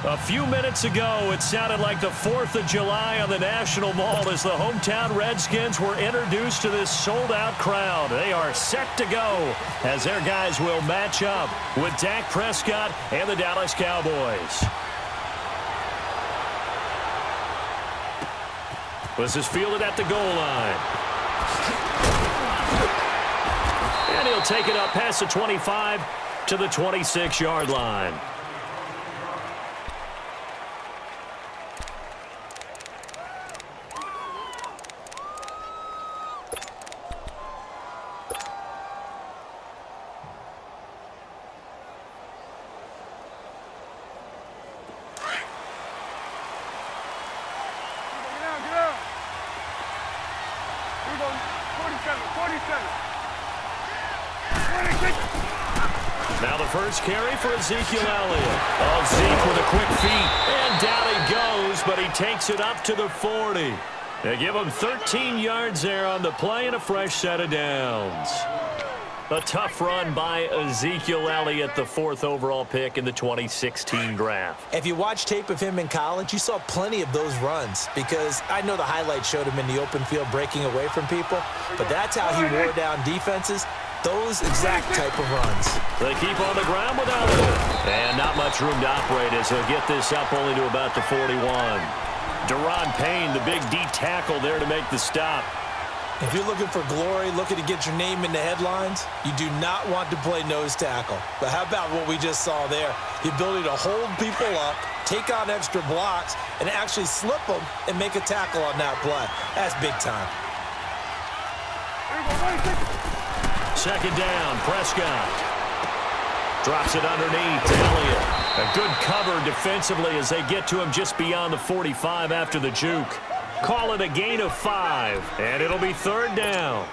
A few minutes ago, it sounded like the 4th of July on the National Mall as the hometown Redskins were introduced to this sold-out crowd. They are set to go as their guys will match up with Dak Prescott and the Dallas Cowboys. This is fielded at the goal line. And he'll take it up past the 25 to the 26-yard line. Now the first carry for Ezekiel Elliott. Oh, Zeke with a quick feet. And down he goes, but he takes it up to the 40. They give him 13 yards there on the play and a fresh set of downs. A tough run by Ezekiel Elliott, the 4th overall pick in the 2016 draft. If you watch tape of him in college, you saw plenty of those runs because I know the highlights showed him in the open field breaking away from people, but that's how he wore down defenses. Those exact type of runs. They keep on the ground with Elliott. And not much room to operate as he'll get this up only to about the 41. Deron Payne, the big D tackle there to make the stop. If you're looking for glory, looking to get your name in the headlines, you do not want to play nose tackle. But how about what we just saw there? The ability to hold people up, take on extra blocks, and actually slip them and make a tackle on that play. That's big time. Second down, Prescott. Drops it underneath to Elliott. A good cover defensively as they get to him just beyond the 45 after the juke. Call it a gain of 5, and it'll be 3rd down.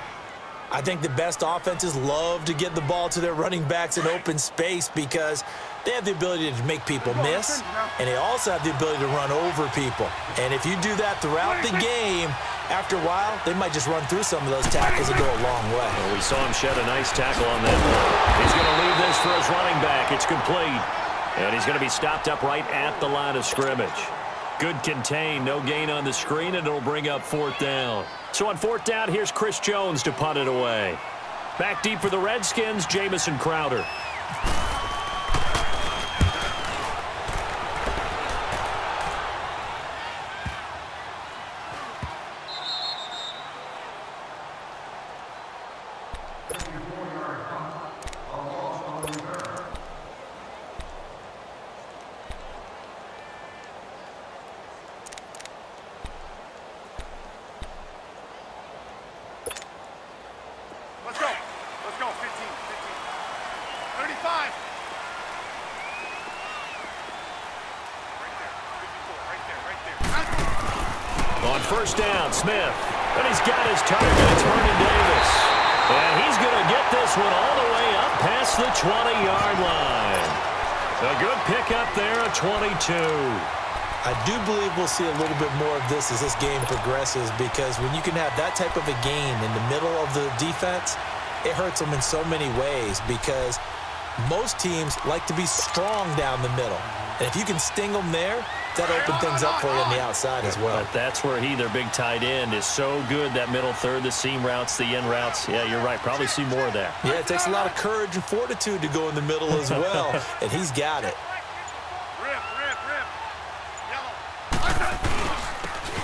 I think the best offenses love to get the ball to their running backs in open space because they have the ability to make people miss, and they also have the ability to run over people. And if you do that throughout the game, after a while, they might just run through some of those tackles and go a long way. Well, we saw him shed a nice tackle on that one. He's going to leave this for his running back. It's complete. And he's going to be stopped up right at the line of scrimmage. Good contain, no gain on the screen, and it'll bring up 4th down. So on 4th down, here's Chris Jones to punt it away. Back deep for the Redskins, Jamison Crowder. Let's go. 15. 35. Right there. On 1st down, Smith. And he's got his target. It's Vernon Davis. And he's going to get this one all the way up past the 20-yard line. A good pickup there, a 22. I do believe we'll see a little bit more of this as this game progresses because when you can have that type of a gain in the middle of the defense, it hurts them in so many ways because most teams like to be strong down the middle. And if you can sting them there, that opens things up for you on the outside as well. But that's where their big tight end, is so good, that middle third, the seam routes, the in routes. Yeah, you're right. Probably see more of that. Yeah, it takes a lot of courage and fortitude to go in the middle as well, and he's got it.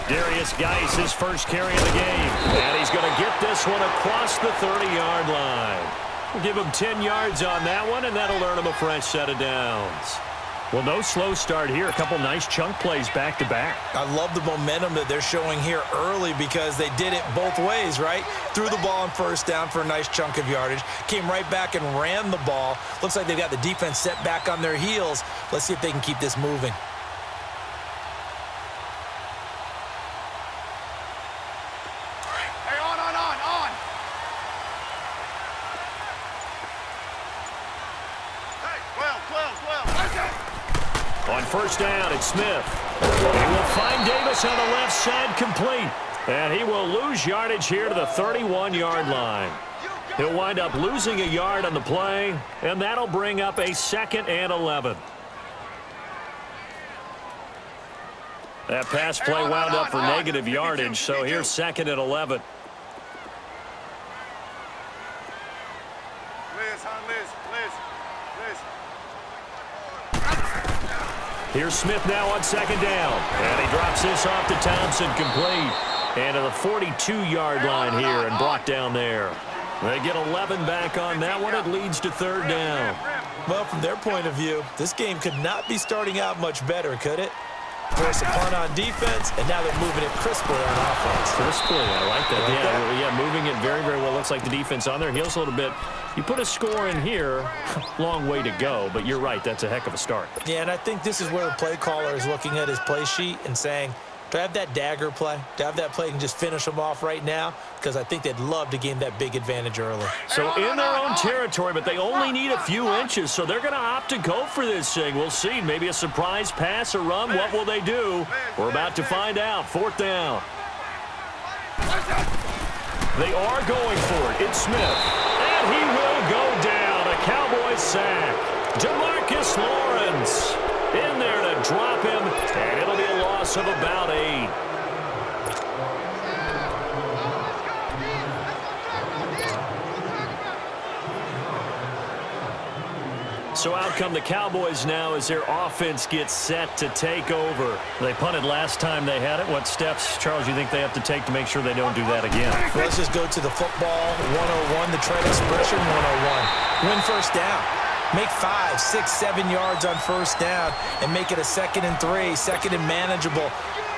Darius Geis, his first carry of the game. And he's going to get this one across the 30-yard line. We'll give him 10 yards on that one, and that'll earn him a fresh set of downs. Well, no slow start here. A couple nice chunk plays back-to-back. I love the momentum that they're showing here early because they did it both ways, right? Threw the ball on 1st down for a nice chunk of yardage. Came right back and ran the ball. Looks like they've got the defense set back on their heels. Let's see if they can keep this moving. On 1st down, it's Smith. He will find Davis on the left side, complete. And he will lose yardage here to the 31-yard line. He'll wind up losing a yard on the play, and that'll bring up a 2nd and 11. That pass play wound up for negative yardage, so here's 2nd and 11. Here's Smith now on 2nd down. And he drops this off to Thompson, complete. And to the 42-yard line here and brought down there. They get 11 back on that one. It leads to 3rd down. Well, from their point of view, this game could not be starting out much better, could it? Force a punt on defense, and now they're moving it crisply on offense. Crisply, I like that. Yeah, moving it very, very well. Looks like the defense on there heals a little bit. You put a score in here, long way to go, but you're right, that's a heck of a start. Yeah, and I think this is where the play caller is looking at his play sheet and saying, do I have that dagger play? Do I have that play and just finish them off right now? Because I think they'd love to gain that big advantage early. So in their own territory, but they only need a few inches, so they're going to opt to go for this thing. We'll see. Maybe a surprise pass or run. What will they do? We're about to find out. 4th down. They are going for it. It's Smith. And he will go down. A Cowboys sack. DeMarcus Lawrence in there to drop him, and it'll be a loss of about 8. So out come the Cowboys now as their offense gets set to take over. They punted last time they had it. What steps, Charles, you think they have to take to make sure they don't do that again? Well, let's just go to the football 101, the trade expression 101. Win 1st down. Make 5, 6, 7 yards on 1st down and make it a 2nd and 3, 2nd and manageable.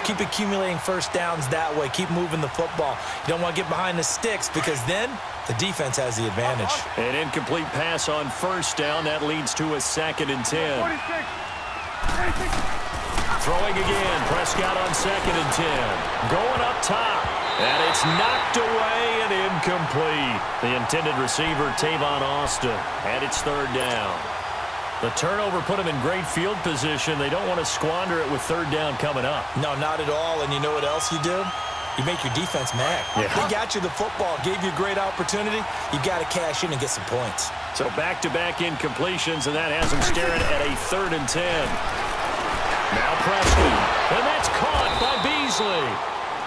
Keep accumulating 1st downs that way. Keep moving the football. You don't want to get behind the sticks because then the defense has the advantage. An incomplete pass on 1st down. That leads to a 2nd and 10. Throwing again. Prescott on 2nd and 10. Going up top. And it's knocked away and incomplete. The intended receiver, Tavon Austin. And it's 3rd down. The turnover put them in great field position. They don't want to squander it with 3rd down coming up. No, not at all. And you know what else you do? You make your defense mad. Yeah. They got you the football, gave you a great opportunity. You got to cash in and get some points. So back-to-back incompletions, and that has them staring at a 3rd and 10. Now Prescott, and that's caught by Beasley.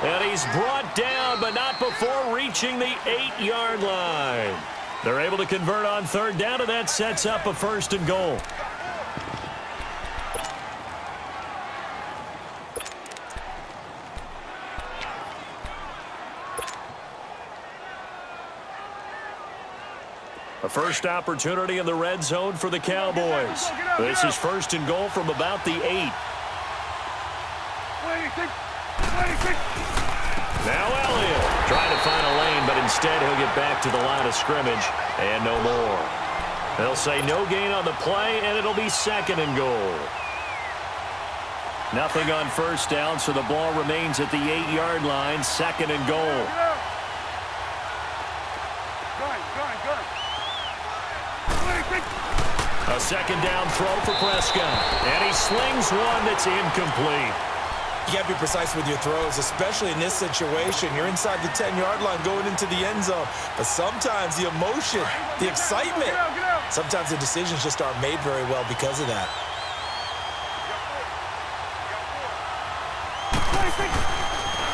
And he's brought down, but not before reaching the 8-yard line. They're able to convert on 3rd down, and that sets up a 1st and goal. A first opportunity in the red zone for the Cowboys. This is 1st and goal from about the 8. Now Elliott trying to find a lane, but instead he'll get back to the line of scrimmage and no more. They'll say no gain on the play, and it'll be 2nd and goal. Nothing on 1st down, so the ball remains at the 8-yard line, 2nd and goal. A 2nd down throw for Prescott, and he slings one that's incomplete. You got to be precise with your throws, especially in this situation. You're inside the 10-yard line going into the end zone. But sometimes the emotion, the excitement, sometimes the decisions just aren't made very well because of that.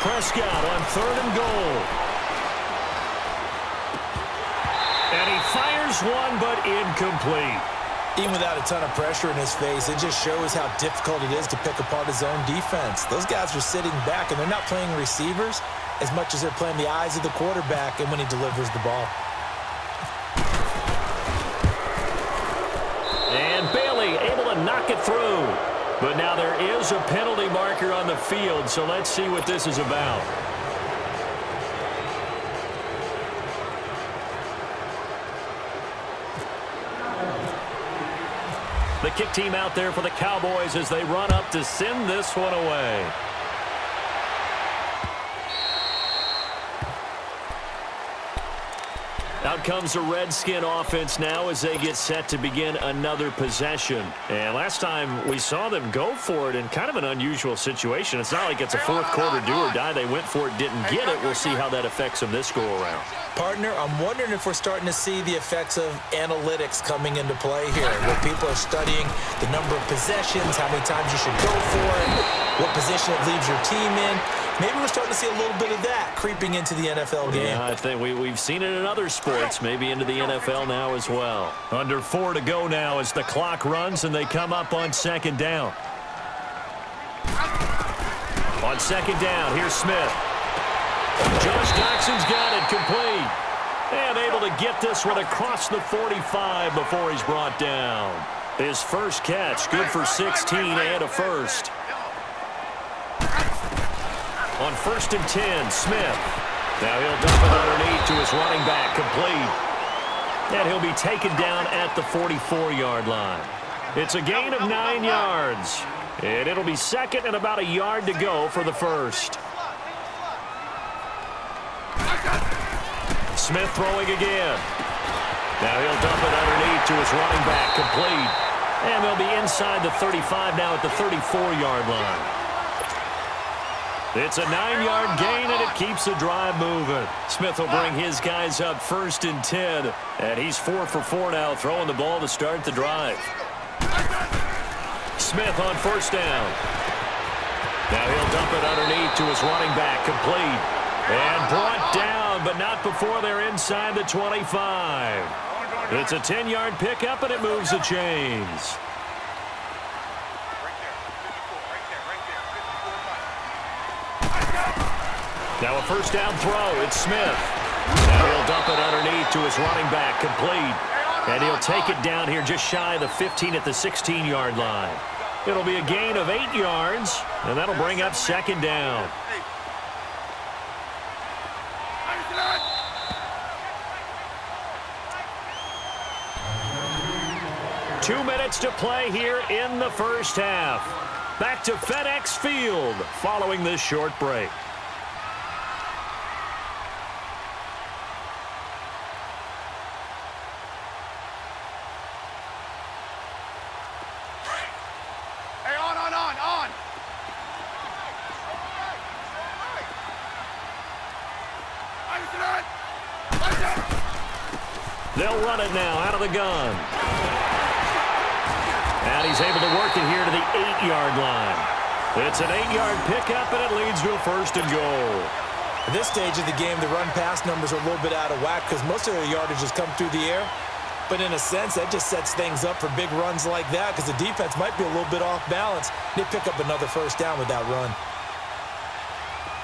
Prescott on 3rd and goal. And he fires one, but incomplete. Even without a ton of pressure in his face, it just shows how difficult it is to pick apart his own defense. Those guys are sitting back, and they're not playing receivers as much as they're playing the eyes of the quarterback and when he delivers the ball. And Bailey able to knock it through. But now there is a penalty marker on the field, so let's see what this is about. The kick team out there for the Cowboys as they run up to send this one away. Now Out comes the Redskin offense now as they get set to begin another possession. And last time we saw them go for it in kind of an unusual situation. It's not like it's a fourth quarter do or die. They went for it, didn't get it. We'll see how that affects them this go-around. Partner, I'm wondering if we're starting to see the effects of analytics coming into play here, where people are studying the number of possessions, how many times you should go for it, what position it leaves your team in. Maybe we're starting to see a little bit of that creeping into the NFL game. Yeah, I think we've seen it in other sports, maybe into the NFL now as well. Under 4 to go now as the clock runs and they come up on second down. On second down, here's Smith. Josh Jackson's got it complete. And able to get this one across the 45 before he's brought down. His first catch, good for 16 and a first. On 1st and 10, Smith. Now he'll dump it underneath to his running back, complete. And he'll be taken down at the 44-yard line. It's a gain of 9 yards. And it'll be second and about a yard to go for the first. Smith throwing again. Now he'll dump it underneath to his running back, complete. And they'll be inside the 35 now at the 34-yard line. It's a 9-yard gain, and it keeps the drive moving. Smith will bring his guys up 1st and 10. And he's 4 for 4 now, throwing the ball to start the drive. Smith on 1st down. Now he'll dump it underneath to his running back, complete. And brought down, but not before they're inside the 25. It's a 10-yard pickup, and it moves the chains. Now a 1st down throw. It's Smith. Now he'll dump it underneath to his running back, complete. And he'll take it down here just shy of the 15 at the 16-yard line. It'll be a gain of 8 yards, and that'll bring up 2nd down. Two minutes to play here in the first half. Back to FedEx Field following this short break. They'll run it now out of the gun. And he's able to work it here to the 8-yard line. It's an 8-yard pickup, and it leads to a 1st and goal. At this stage of the game, the run-pass numbers are a little bit out of whack because most of their yardage has come through the air. But in a sense, that just sets things up for big runs like that because the defense might be a little bit off balance. They pick up another 1st down with that run.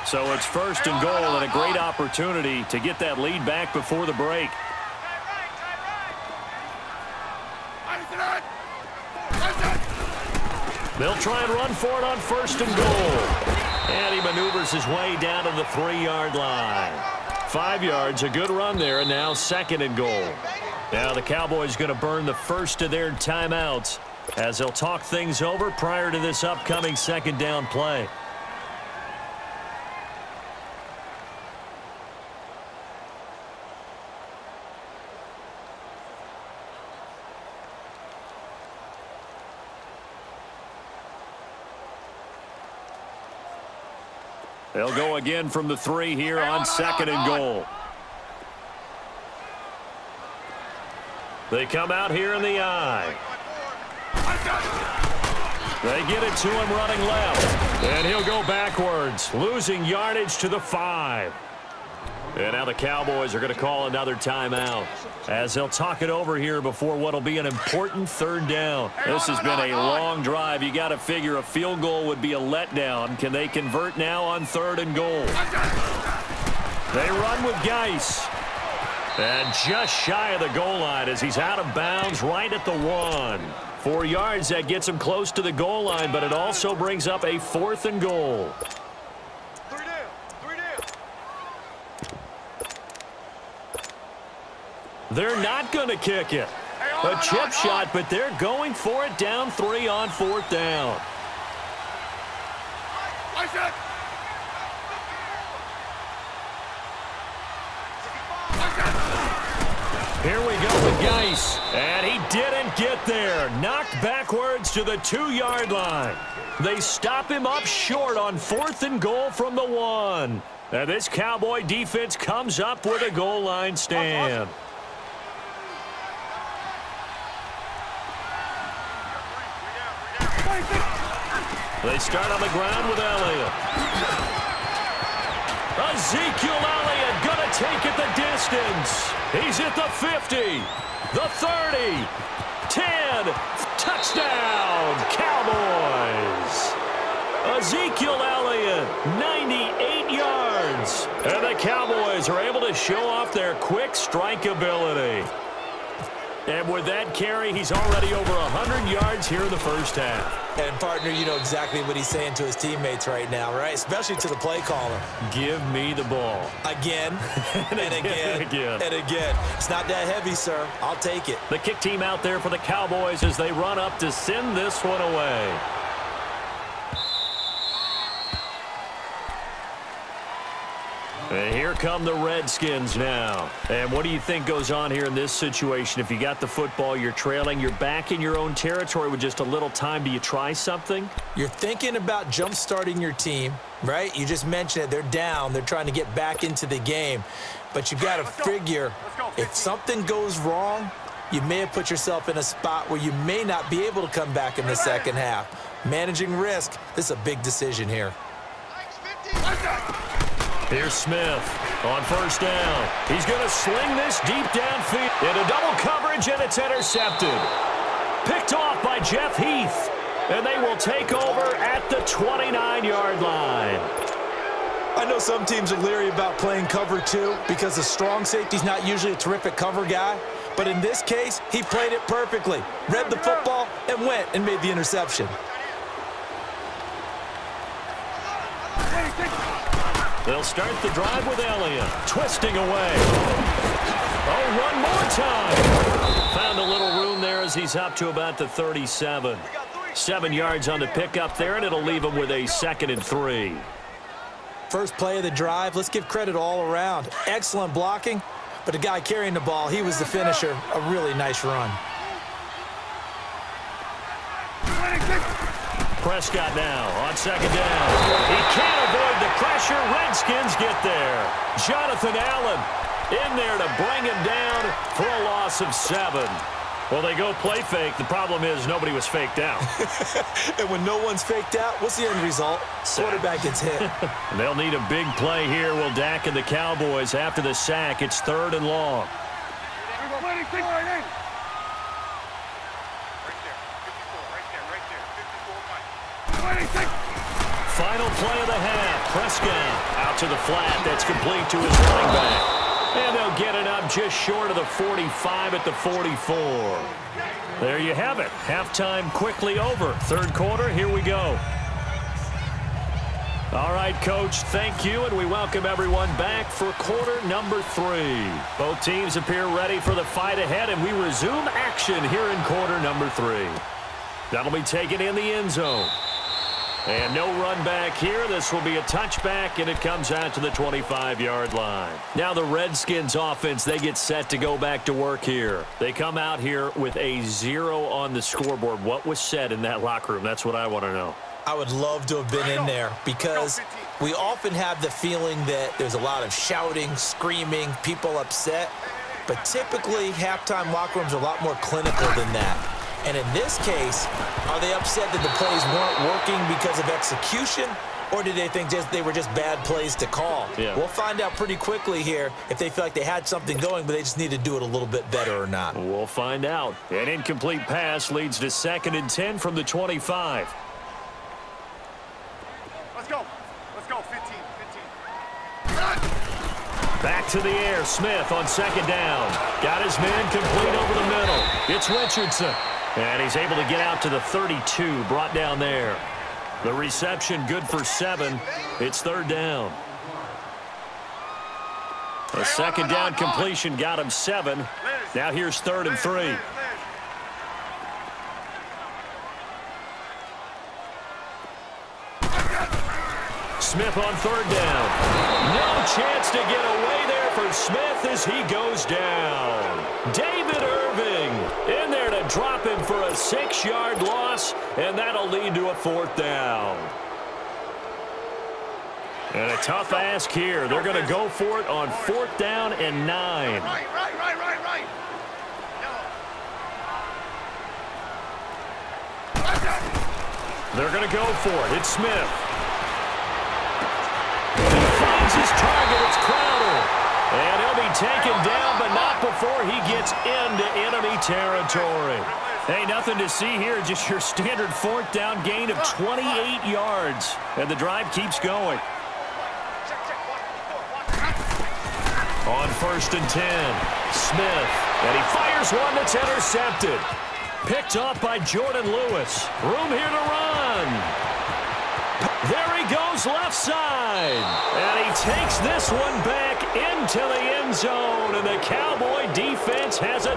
So it's 1st and goal and a great opportunity to get that lead back before the break. They'll try and run for it on 1st and goal. And he maneuvers his way down to the 3-yard line. 5 yards, a good run there, and now 2nd and goal. Now the Cowboys going to burn the first of their timeouts as they'll talk things over prior to this upcoming 2nd down play. They'll go again from the 3 here on 2nd and goal. They come out here in the I. They get it to him running left. And he'll go backwards, losing yardage to the 5. And now the Cowboys are going to call another timeout as they'll talk it over here before what will be an important 3rd down. This has been a long drive. You got to figure a field goal would be a letdown. Can they convert now on 3rd and goal? They run with Geis. And just shy of the goal line as he's out of bounds right at the 1. 4 yards, that gets him close to the goal line, but it also brings up a 4th and goal. They're not going to kick it. A chip shot, but they're going for it down 3 on 4th down. with Geis. And he didn't get there. Knocked backwards to the 2-yard line. They stop him up short on 4th and goal from the 1. And this Cowboy defense comes up with a goal line stand. They start on the ground with Elliott. Ezekiel Elliott going to take it the distance. He's at the 50, the 30, 10. Touchdown, Cowboys. Ezekiel Elliott, 98 yards. And the Cowboys are able to show off their quick strike ability. And with that carry, he's already over 100 yards here in the first half. And, partner, you know exactly what he's saying to his teammates right now, right? Especially to the play caller. Give me the ball. Again, and again, and again. It's not that heavy, sir. I'll take it. The kick team out there for the Cowboys as they run up to send this one away. And here come the Redskins now. And what do you think goes on here in this situation? If you got the football, you're trailing, you're back in your own territory with just a little time. Do you try something? You're thinking about jump-starting your team, right? You just mentioned it. They're down. They're trying to get back into the game. But you got to figure if something goes wrong, you may have put yourself in a spot where you may not be able to come back in the second half. Managing risk, this is a big decision here. Here's Smith on first down. He's going to sling this deep downfield into double coverage, and it's intercepted. Picked off by Jeff Heath, and they will take over at the 29-yard line. I know some teams are leery about playing cover 2 because the strong safety's not usually a terrific cover guy. But in this case, he played it perfectly. Read the football and went and made the interception. They'll start the drive with Elliott, twisting away. Oh, one more time. Found a little room there as he's up to about the 37. 7 yards on the pickup there, and it'll leave him with a 2nd and 3. First play of the drive, let's give credit all around. Excellent blocking, but the guy carrying the ball, he was the finisher. A really nice run. Prescott now on 2nd down. He can't avoid the pressure. Redskins get there. Jonathan Allen in there to bring him down for a loss of 7. Well, they go play fake. The problem is nobody was faked out. And when no one's faked out, what's the end result? Quarterback gets hit. They'll need a big play here. Will Dak and the Cowboys after the sack. It's 3rd and long. Final play of the half. Prescott out to the flat. That's complete to his running back. And they'll get it up just short of the 45 at the 44. There you have it. Halftime quickly over. 3rd quarter, here we go. All right, Coach, thank you, and we welcome everyone back for quarter number 3. Both teams appear ready for the fight ahead, and we resume action here in quarter number 3. That'll be taken in the end zone. And no run back here. This will be a touchback, and it comes out to the 25-yard line. Now the Redskins offense, they get set to go back to work here. They come out here with a 0 on the scoreboard. What was said in that locker room? That's what I want to know. I would love to have been in there because we often have the feeling that there's a lot of shouting, screaming, people upset. But typically, halftime locker rooms are a lot more clinical than that. And in this case, are they upset that the plays weren't working because of execution, or did they think they were just bad plays to call? Yeah. We'll find out pretty quickly here if they feel like they had something going, but they just need to do it a little bit better or not. We'll find out. An incomplete pass leads to 2nd and 10 from the 25. Let's go. Let's go. 15. Back to the air. Smith on 2nd down. Got his man complete over the middle. It's Richardson. And he's able to get out to the 32, brought down there. The reception good for 7. It's 3rd down. A 2nd down completion got him 7. Now here's 3rd and 3. Smith on third down. No chance to get away there for Smith as he goes down. David Irving in there to drop him for a 6-yard loss, and that'll lead to a fourth down. And a tough ask here. They're going to go for it on 4th down and 9. Right. They're going to go for it. It's Smith. He finds his target. It's Crowder. And he'll be taken down, but not before he gets into enemy territory. Hey, nothing to see here. Just your standard 4th down gain of 28 yards. And the drive keeps going. On 1st and 10, Smith. And he fires one that's intercepted. Picked off by Jordan Lewis. Room here to run. There he goes left side. And he takes this one back into the end zone. And the Cowboy defense has a